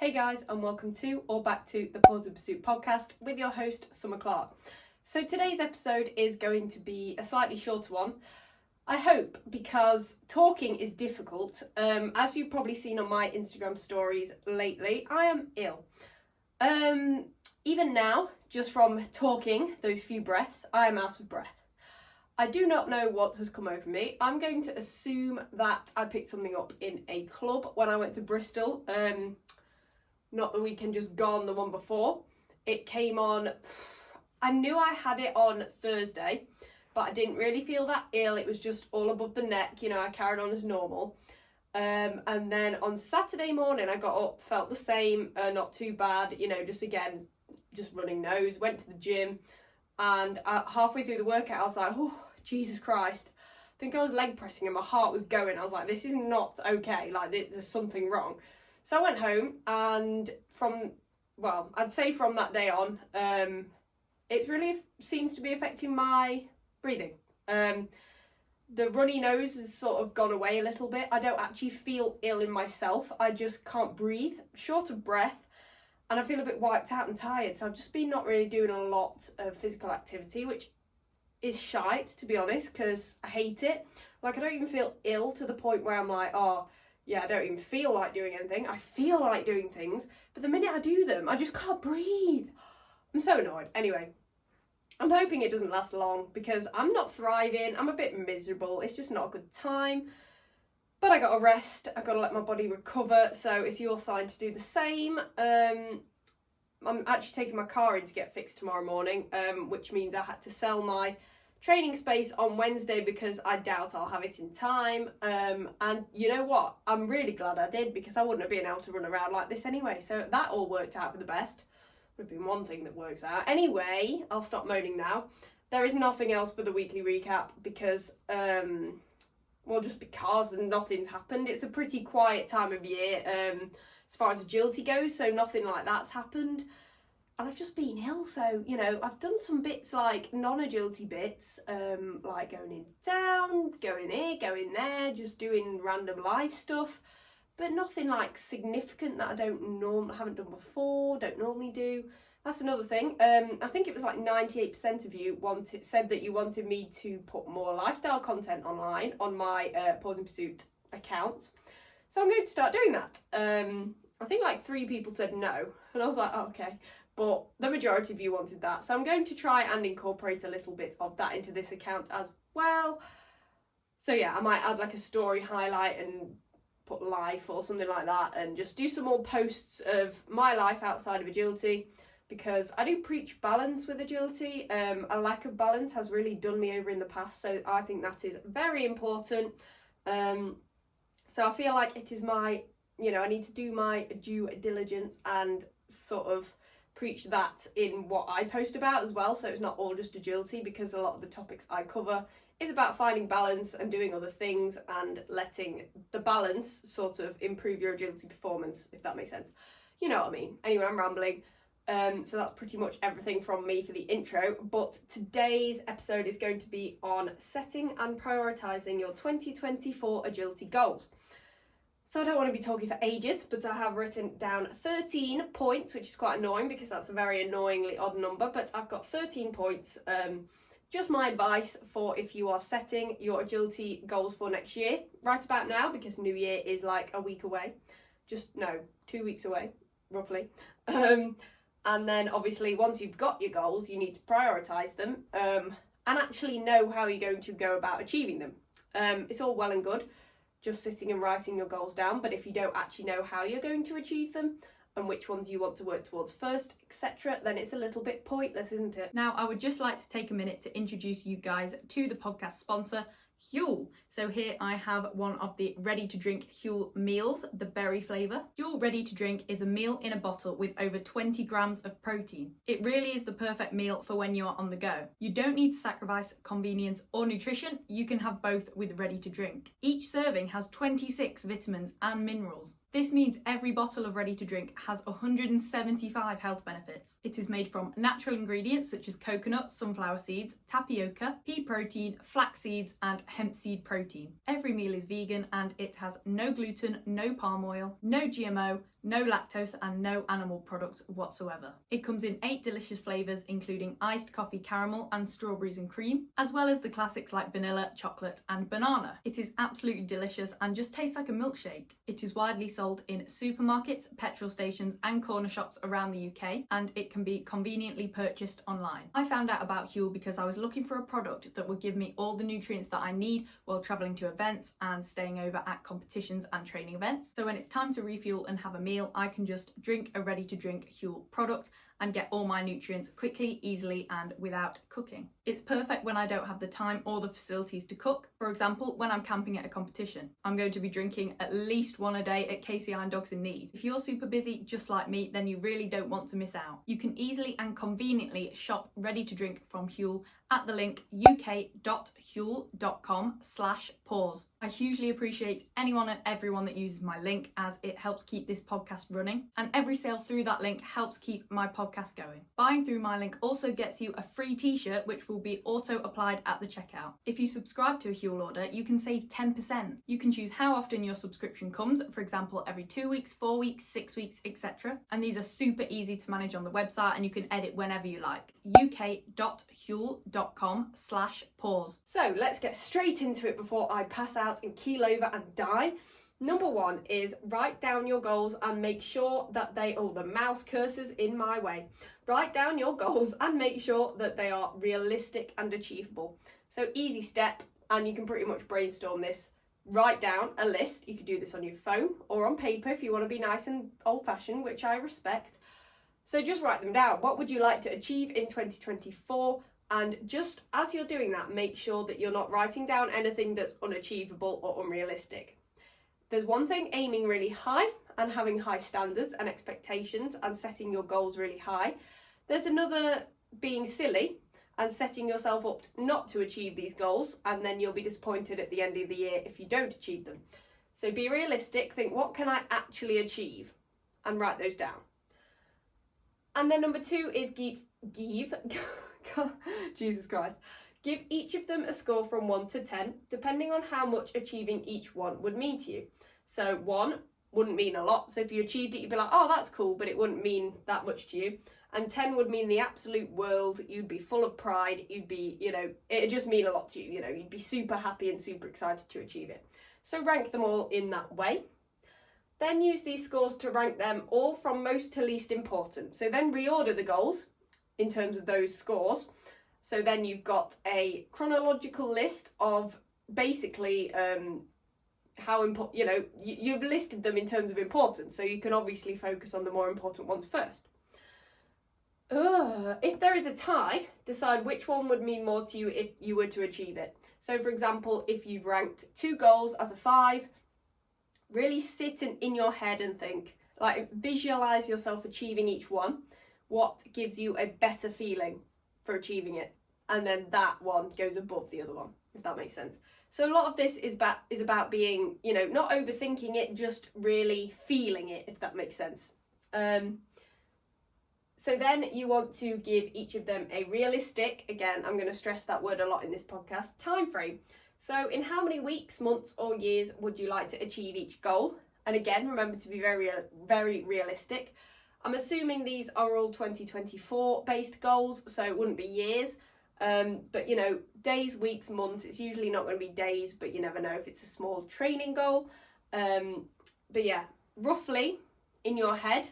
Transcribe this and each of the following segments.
Hey guys, and welcome to or back to the Paws in Pursuit podcast with your host Summer Clark. So today's episode is going to be a slightly shorter one, I hope, because talking is difficult. As you've probably seen on my Instagram stories lately, I am ill. Even now, just from talking those few breaths, I am out of breath. I do not know what has come over me. I'm going to assume that I picked something up in a club when I went to Bristol. Not the weekend just gone, the one before. It came on, I knew I had it on Thursday, but I didn't really feel that ill. It was just all above the neck, I carried on as normal. And then on Saturday morning, I got up, felt the same, not too bad, just running nose, went to the gym. And halfway through the workout, I was like, oh, Jesus Christ. I think I was leg pressing and my heart was going. I was like, this is not okay. Like, there's something wrong. So I went home, and from that day on, it really seems to be affecting my breathing. The runny nose has sort of gone away a little bit. I don't actually feel ill in myself. I just can't breathe, short of breath, and I feel a bit wiped out and tired. So I've just been not really doing a lot of physical activity, which is shite, to be honest, because I hate it. Like, I don't even feel ill to the point where I'm like, oh, yeah, I don't even feel like doing anything. I feel like doing things, but the minute I do them, I just can't breathe. I'm so annoyed. Anyway, I'm hoping it doesn't last long because I'm not thriving. I'm a bit miserable. It's just not a good time. But I got to rest. I got to let my body recover. So it's your sign to do the same. I'm actually taking my car in to get fixed tomorrow morning, which means I had to sell my training space on Wednesday because I doubt I'll have it in time. And you know what? I'm really glad I did, because I wouldn't have been able to run around like this anyway. So that all worked out for the best. Would have been one thing that works out. Anyway, I'll stop moaning now. There is nothing else for the weekly recap because, just because nothing's happened. It's a pretty quiet time of year as far as agility goes, so nothing like that's happened. And I've just been ill, so, I've done some bits like non-agility bits, like going in down, going here, going there, just doing random life stuff, but nothing like significant that I haven't done before, don't normally do. That's another thing. I think it was like 98% of you said that you wanted me to put more lifestyle content online on my Paws in Pursuit accounts. So I'm going to start doing that. I think like 3 people said no, and I was like, oh, okay. But the majority of you wanted that. So I'm going to try and incorporate a little bit of that into this account as well. So yeah, I might add like a story highlight and put life or something like that, and just do some more posts of my life outside of agility, because I do preach balance with agility. A lack of balance has really done me over in the past, so I think that is very important. So I feel like it is my, I need to do my due diligence and sort of preach that in what I post about as well, so it's not all just agility, because a lot of the topics I cover is about finding balance and doing other things and letting the balance sort of improve your agility performance, if that makes sense. You know what I mean. Anyway, I'm rambling. So that's pretty much everything from me for the intro, but today's episode is going to be on setting and prioritising your 2024 agility goals. So I don't want to be talking for ages, but I have written down 13 points, which is quite annoying because that's a very annoyingly odd number, but I've got 13 points. Just my advice for if you are setting your agility goals for next year, right about now, because New Year is like a week away. 2 weeks away, roughly. And then obviously once you've got your goals, you need to prioritise them and actually know how you're going to go about achieving them. It's all well and good just sitting and writing your goals down, but if you don't actually know how you're going to achieve them and which ones you want to work towards first, etc., then it's a little bit pointless, isn't it? Now, I would just like to take a minute to introduce you guys to the podcast sponsor, Huel. So here I have one of the ready-to-drink Huel meals, the berry flavour. Huel Ready to Drink is a meal in a bottle with over 20 grams of protein. It really is the perfect meal for when you are on the go. You don't need to sacrifice convenience or nutrition, you can have both with Ready to Drink. Each serving has 26 vitamins and minerals. This means every bottle of Ready to Drink has 175 health benefits. It is made from natural ingredients such as coconut, sunflower seeds, tapioca, pea protein, flax seeds and hemp seed protein. Every meal is vegan and it has no gluten, no palm oil, no GMO, no lactose and no animal products whatsoever. It comes in 8 delicious flavours including iced coffee caramel and strawberries and cream, as well as the classics like vanilla, chocolate and banana. It is absolutely delicious and just tastes like a milkshake. It is widely sold in supermarkets, petrol stations and corner shops around the UK, and it can be conveniently purchased online. I found out about Huel because I was looking for a product that would give me all the nutrients that I need while travelling to events and staying over at competitions and training events. So when it's time to refuel and have a meal, I can just drink a ready to drink Huel product and get all my nutrients quickly, easily and without cooking. It's perfect when I don't have the time or the facilities to cook. For example, when I'm camping at a competition, I'm going to be drinking at least one a day at KCI and Dogs in Need. If you're super busy, just like me, then you really don't want to miss out. You can easily and conveniently shop ready to drink from Huel at the link uk.huel.com/paws. I hugely appreciate anyone and everyone that uses my link, as it helps keep this podcast running, and every sale through that link helps keep my podcast going. Buying through my link also gets you a free t-shirt which will be auto applied at the checkout. If you subscribe to a Huel order, you can save 10%. You can choose how often your subscription comes, for example every 2 weeks, 4 weeks, 6 weeks, etc. And these are super easy to manage on the website and you can edit whenever you like. uk.huel.com/paws. So let's get straight into it before I pass out and keel over and die. Number 1 is write down your goals and make sure that the mouse cursor's in my way. Write down your goals and make sure that they are realistic and achievable. So easy step, and you can pretty much brainstorm this. Write down a list. You could do this on your phone or on paper if you want to be nice and old-fashioned, which I respect. So just write them down. What would you like to achieve in 2024? And just as you're doing that, make sure that you're not writing down anything that's unachievable or unrealistic. There's one thing, aiming really high and having high standards and expectations and setting your goals really high. There's another, being silly and setting yourself up not to achieve these goals, and then you'll be disappointed at the end of the year if you don't achieve them. So be realistic, think what can I actually achieve, and write those down. And then number 2 is give Jesus Christ. Give each of them a score from 1 to 10, depending on how much achieving each one would mean to you. So 1 wouldn't mean a lot. So if you achieved it, you'd be like, oh, that's cool, but it wouldn't mean that much to you. And 10 would mean the absolute world. You'd be full of pride. You'd be, it'd just mean a lot to you. You'd be super happy and super excited to achieve it. So rank them all in that way. Then use these scores to rank them all from most to least important. So then reorder the goals in terms of those scores. So then you've got a chronological list of basically how important, you've listed them in terms of importance. So you can obviously focus on the more important ones first. If there is a tie, decide which one would mean more to you if you were to achieve it. So for example, if you've ranked 2 goals as a 5, really sit in your head and think, visualize yourself achieving each one. What gives you a better feeling for achieving it? And then that one goes above the other one, if that makes sense. So a lot of this is about being, not overthinking it, just really feeling it, if that makes sense. So then you want to give each of them a realistic, again, I'm going to stress that word a lot in this podcast, time frame. So in how many weeks, months or years would you like to achieve each goal? And again, remember to be very, very realistic. I'm assuming these are all 2024 based goals, so it wouldn't be years. But days, weeks, months, it's usually not going to be days, but you never know if it's a small training goal. But yeah, roughly in your head,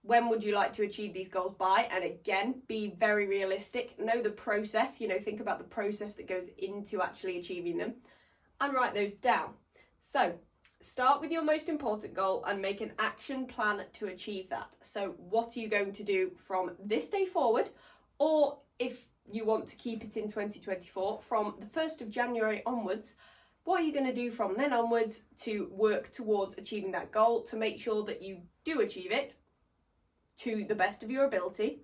when would you like to achieve these goals by? And again, be very realistic. Know the process, think about the process that goes into actually achieving them and write those down. So start with your most important goal and make an action plan to achieve that. So what are you going to do from this day forward? Or if you want to keep it in 2024, from the 1st of January onwards, what are you going to do from then onwards to work towards achieving that goal, to make sure that you do achieve it to the best of your ability?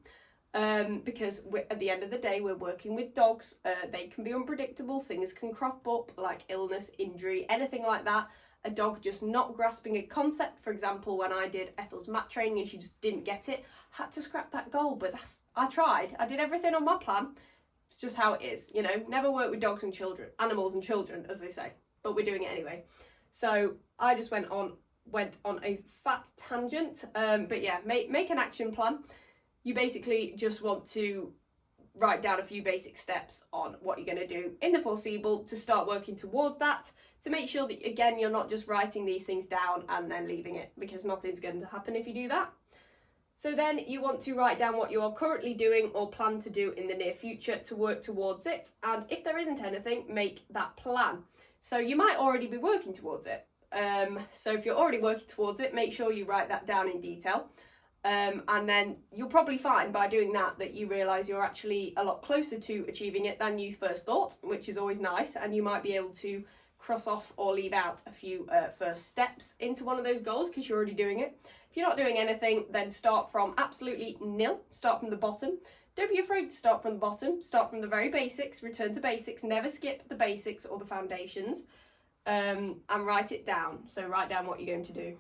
Because at the end of the day, we're working with dogs. They can be unpredictable. Things can crop up like illness, injury, anything like that. A dog just not grasping a concept. For example, when I did Ethel's mat training and she just didn't get it, had to scrap that goal. But I tried. I did everything on my plan. It's just how it is. Never work with animals and children, as they say. But we're doing it anyway. So I just went on went on a fat tangent, but yeah, make an action plan. You basically just want to write down a few basic steps on what you're going to do in the foreseeable to start working towards that, to make sure that, again, you're not just writing these things down and then leaving it, because nothing's going to happen if you do that. So then you want to write down what you are currently doing or plan to do in the near future to work towards it, and if there isn't anything, make that plan. So you might already be working towards it. So if you're already working towards it, make sure you write that down in detail. And then you'll probably find by doing that you realise you're actually a lot closer to achieving it than you first thought, which is always nice, and you might be able to cross off or leave out a few first steps into one of those goals because you're already doing it. If you're not doing anything, then start from absolutely nil, start from the bottom. Don't be afraid to start from the bottom, start from the very basics, return to basics, never skip the basics or the foundations, and write it down. So write down what you're going to do.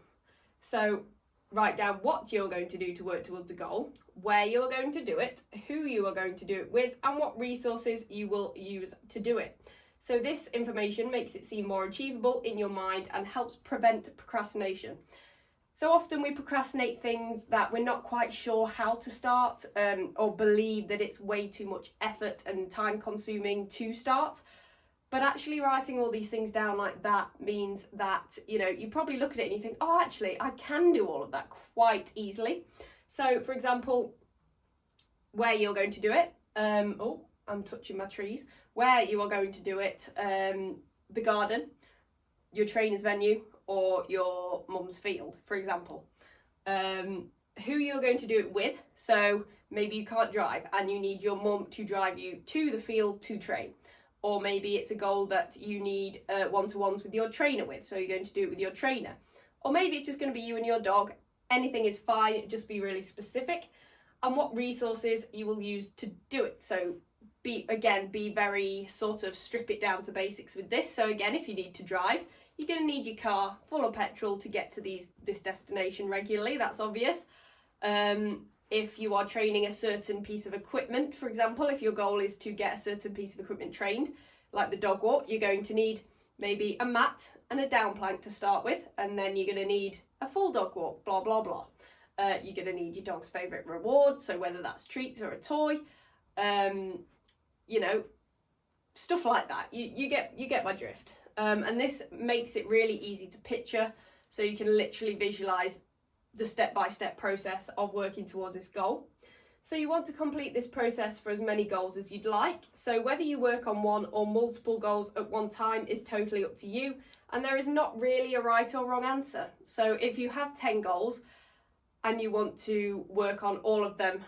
So write down what you're going to do to work towards a goal, where you're going to do it, who you are going to do it with, and what resources you will use to do it. So this information makes it seem more achievable in your mind and helps prevent procrastination. So often we procrastinate things that we're not quite sure how to start, or believe that it's way too much effort and time consuming to start. But actually writing all these things down like that means that, you probably look at it and you think, oh, actually, I can do all of that quite easily. So, for example, where you're going to do it, oh, I'm touching my trees, where you are going to do it, the garden, your trainer's venue, or your mum's field, for example. Who you're going to do it with, so maybe you can't drive and you need your mum to drive you to the field to train. Or maybe it's a goal that you need one-to-ones with your trainer with, so you're going to do it with your trainer. Or maybe it's just going to be you and your dog. Anything is fine, just be really specific. And what resources you will use to do it. So be very sort of strip it down to basics with this. So again, if you need to drive, you're going to need your car full of petrol to get to this destination regularly, that's obvious. If you are training a certain piece of equipment, for example, if your goal is to get a certain piece of equipment trained, like the dog walk, you're going to need maybe a mat and a down plank to start with, and then you're going to need a full dog walk, blah, blah, blah. You're going to need your dog's favourite reward, so whether that's treats or a toy, stuff like that. You get my drift. And this makes it really easy to picture, so you can literally visualise the step-by-step process of working towards this goal. So you want to complete this process for as many goals as you'd like. So whether you work on one or multiple goals at one time is totally up to you, and there is not really a right or wrong answer. So if you have 10 goals and you want to work on all of them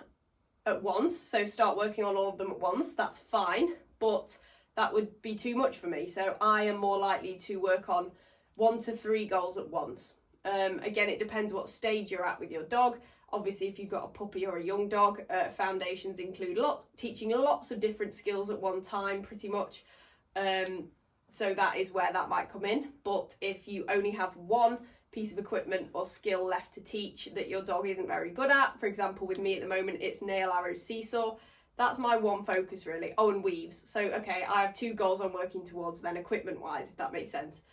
at once, so start working on all of them at once, that's fine, but that would be too much for me. So I am more likely to work on 1 to 3 goals at once. Again, it depends what stage you're at with your dog. Obviously, if you've got a puppy or a young dog, foundations include teaching lots of different skills at one time, pretty much. So that is where that might come in. But if you only have one piece of equipment or skill left to teach that your dog isn't very good at, for example, with me at the moment, it's nail arrow seesaw. That's my one focus, really. Oh, and weaves. So, okay, I have 2 goals I'm working towards then, equipment-wise, if that makes sense.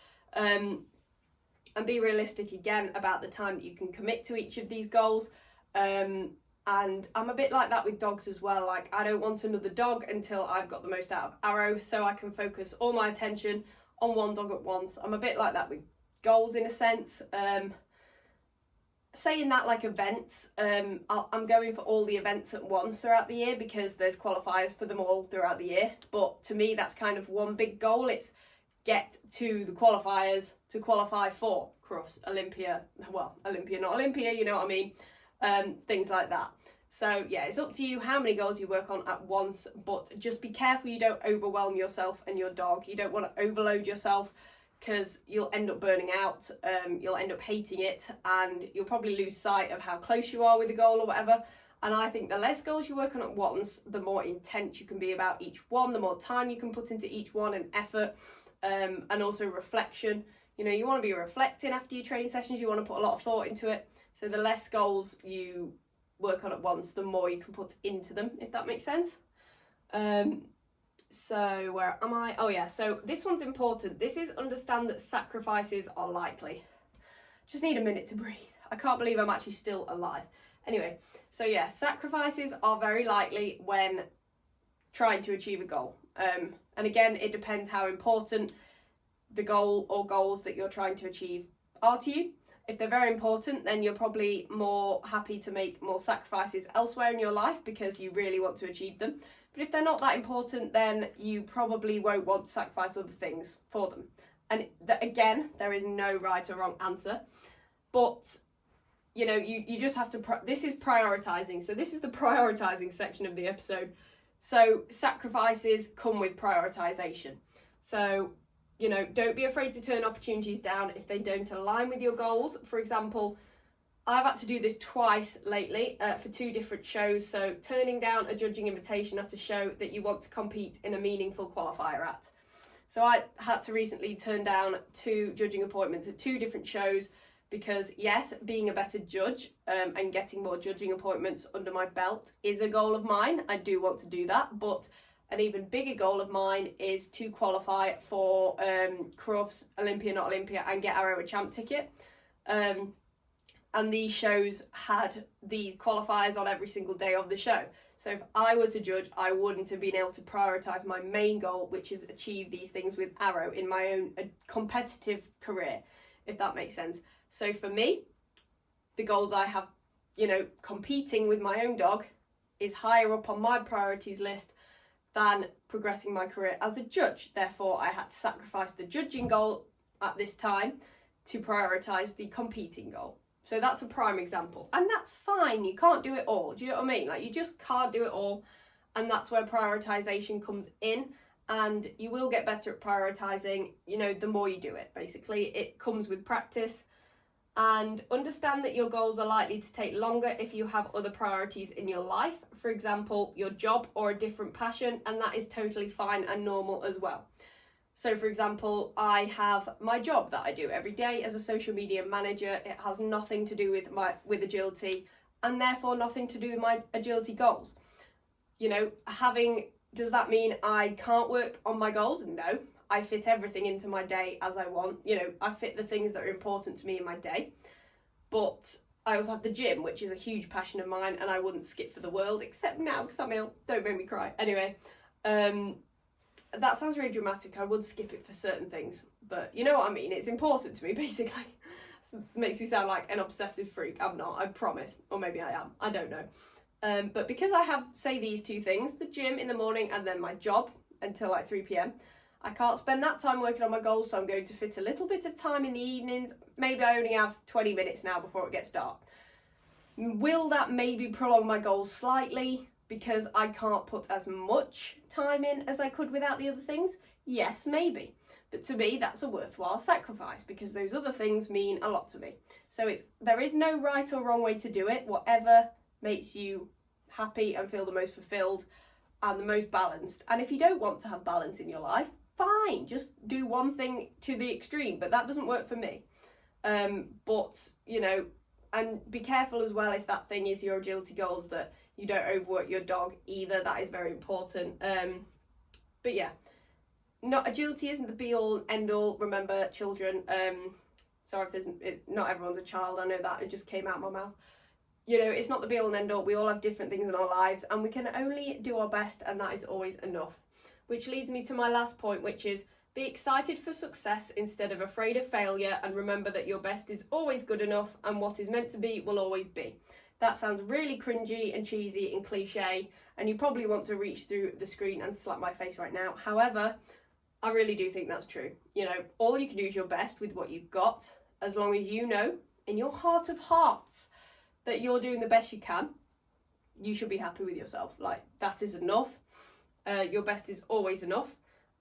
And be realistic again about the time that you can commit to each of these goals. And I'm a bit like that with dogs as well. Like, I don't want another dog until I've got the most out of Arrow, so I can focus all my attention on one dog at once. I'm a bit like that with goals in a sense. Saying that, like events, I'm going for all the events at once throughout the year because there's qualifiers for them all throughout the year. But to me, that's kind of one big goal. It's get to the qualifiers to qualify for Crufts, Olympia, not Olympia, you know what I mean, things like that. So yeah, it's up to you how many goals you work on at once, but just be careful you don't overwhelm yourself and your dog. You don't want to overload yourself because you'll end up burning out, you'll end up hating it, and you'll probably lose sight of how close you are with the goal or whatever. And I think the less goals you work on at once, the more intense you can be about each one, the more time you can put into each one and effort. And also reflection. You want to be reflecting after your training sessions, you want to put a lot of thought into it. So the less goals you work on at once, the more you can put into them, if that makes sense. So where am I? Oh yeah, so this one's important. This is understand that sacrifices are likely. Just need a minute to breathe. I can't believe I'm actually still alive. Anyway, so yeah, sacrifices are very likely when trying to achieve a goal. And again, it depends how important the goal or goals that you're trying to achieve are to you. If they're very important, then you're probably more happy to make more sacrifices elsewhere in your life because you really want to achieve them. But if they're not that important, then you probably won't want to sacrifice other things for them. And again, there is no right or wrong answer. But, you know, you just have to, this is prioritising. So this is the prioritising section of the episode. So sacrifices come with prioritisation. So, you know, don't be afraid to turn opportunities down if they don't align with your goals. For example, I've had to do this twice lately for 2 different shows. So turning down a judging invitation at a show that you want to compete in a meaningful qualifier at. So I had to recently turn down 2 judging appointments at 2 different shows because yes, being a better judge and getting more judging appointments under my belt is a goal of mine. I do want to do that, but an even bigger goal of mine is to qualify for Crufts, Olympia Not Olympia, and get our champ ticket. And these shows had the qualifiers on every single day of the show. So if I were to judge, I wouldn't have been able to prioritise my main goal, which is achieve these things with Arrow in my own competitive career, if that makes sense. So for me, the goals I have, you know, competing with my own dog is higher up on my priorities list than progressing my career as a judge. Therefore, I had to sacrifice the judging goal at this time to prioritise the competing goal. So that's a prime example. And that's fine. You can't do it all. Do you know what I mean? Like, you just can't do it all. And that's where prioritisation comes in. And you will get better at prioritising, you know, the more you do it, basically. It comes with practice. And understand that your goals are likely to take longer if you have other priorities in your life. For example, your job or a different passion. And that is totally fine and normal as well. So for example, I have my job that I do every day as a social media manager. It has nothing to do with agility and therefore nothing to do with my agility goals. You know, does that mean I can't work on my goals? No, I fit everything into my day as I want. You know, I fit the things that are important to me in my day. But I also have the gym, which is a huge passion of mine, and I wouldn't skip for the world, except now because I'm ill. Don't make me cry. Anyway, that sounds really dramatic. I would skip it for certain things, but you know what I mean. It's important to me, basically. It makes me sound like an obsessive freak. I'm not, I promise. Or maybe I am. I don't know. But because I have, say, these 2 things, the gym in the morning and then my job until like 3 p.m, I can't spend that time working on my goals, so I'm going to fit a little bit of time in the evenings. Maybe I only have 20 minutes now before it gets dark. Will that maybe prolong my goals slightly? Because I can't put as much time in as I could without the other things? Yes, maybe. But to me, that's a worthwhile sacrifice because those other things mean a lot to me. So there is no right or wrong way to do it. Whatever makes you happy and feel the most fulfilled and the most balanced. And if you don't want to have balance in your life, fine. Just do one thing to the extreme. But that doesn't work for me. But, you know, and be careful as well if that thing is your agility goals that you don't overwork your dog either. That is very important. But yeah, agility isn't the be all and end all. Remember, children, sorry if not everyone's a child. I know that, it just came out of my mouth. You know, it's not the be all and end all. We all have different things in our lives and we can only do our best, and that is always enough. Which leads me to my last point, which is be excited for success instead of afraid of failure, and remember that your best is always good enough and what is meant to be will always be. That sounds really cringy and cheesy and cliche, and you probably want to reach through the screen and slap my face right now. However, I really do think that's true. You know, all you can do is your best with what you've got, as long as you know in your heart of hearts that you're doing the best you can. You should be happy with yourself. Like, that is enough. Your best is always enough.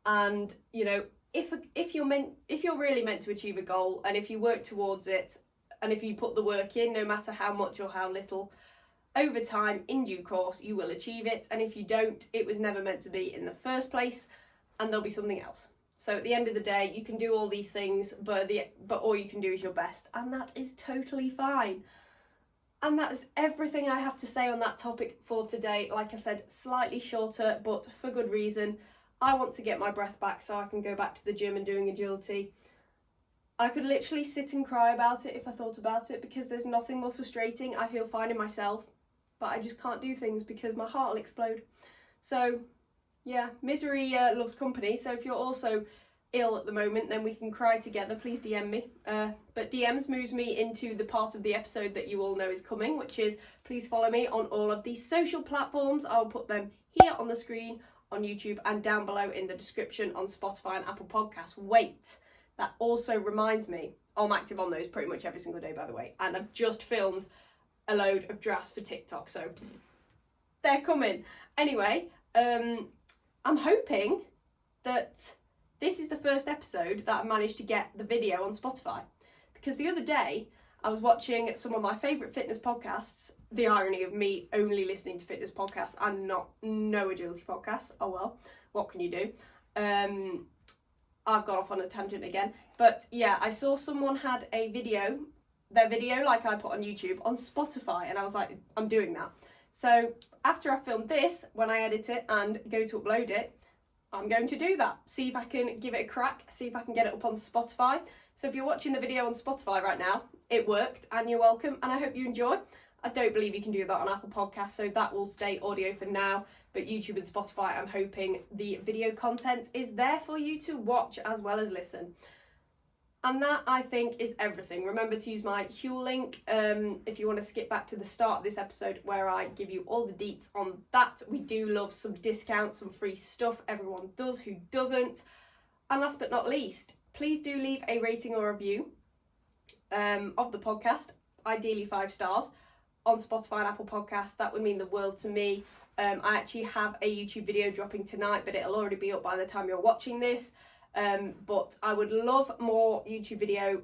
And, you know, if you're really meant to achieve a goal, and if you work towards it, and if you put the work in, no matter how much or how little, over time, in due course, you will achieve it. And if you don't, it was never meant to be in the first place, and there'll be something else. So at the end of the day, you can do all these things, but all you can do is your best, and that is totally fine. And that's everything I have to say on that topic for today. Like I said, slightly shorter, but for good reason. I want to get my breath back so I can go back to the gym and doing agility. I could literally sit and cry about it if I thought about it, because there's nothing more frustrating. I feel fine in myself, but I just can't do things because my heart will explode. So yeah, misery loves company. So if you're also ill at the moment, then we can cry together. Please DM me. But DMs moves me into the part of the episode that you all know is coming, which is please follow me on all of these social platforms. I'll put them here on the screen on YouTube and down below in the description on Spotify and Apple Podcasts. Wait, that also reminds me, I'm active on those pretty much every single day, by the way, and I've just filmed a load of drafts for TikTok, so they're coming. Anyway, I'm hoping that this is the first episode that I managed to get the video on Spotify, because the other day I was watching some of my favourite fitness podcasts. The irony of me only listening to fitness podcasts and no agility podcasts. Oh well, what can you do? I've gone off on a tangent again. But yeah, I saw someone had their video like I put on YouTube, on Spotify, and I was like, I'm doing that. So after I filmed this, when I edit it and go to upload it, I'm going to do that. See if I can give it a crack, see if I can get it up on Spotify. So if you're watching the video on Spotify right now, it worked and you're welcome, and I hope you enjoy. I don't believe you can do that on Apple Podcasts, so that will stay audio for now. But YouTube and Spotify, I'm hoping the video content is there for you to watch as well as listen. And that, I think, is everything. Remember to use my Huel link if you want to skip back to the start of this episode where I give you all the deets on that. We do love some discounts, some free stuff. Everyone does, who doesn't? And last but not least, please do leave a rating or review of the podcast, ideally 5 stars, on Spotify and Apple Podcasts. That would mean the world to me. I actually have a YouTube video dropping tonight, but it'll already be up by the time you're watching this. But I would love more YouTube video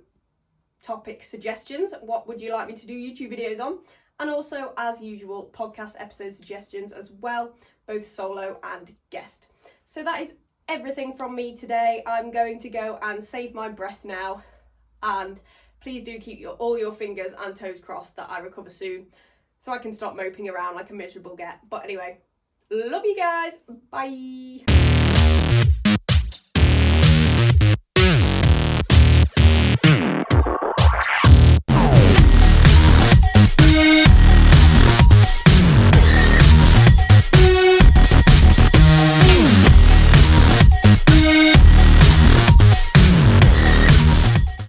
topic suggestions. What would you like me to do YouTube videos on? And also, as usual, podcast episode suggestions as well, both solo and guest. So that is everything from me today. I'm going to go and save my breath now, and please do keep all your fingers and toes crossed that I recover soon so I can stop moping around like a miserable get. But anyway, love you guys. Bye.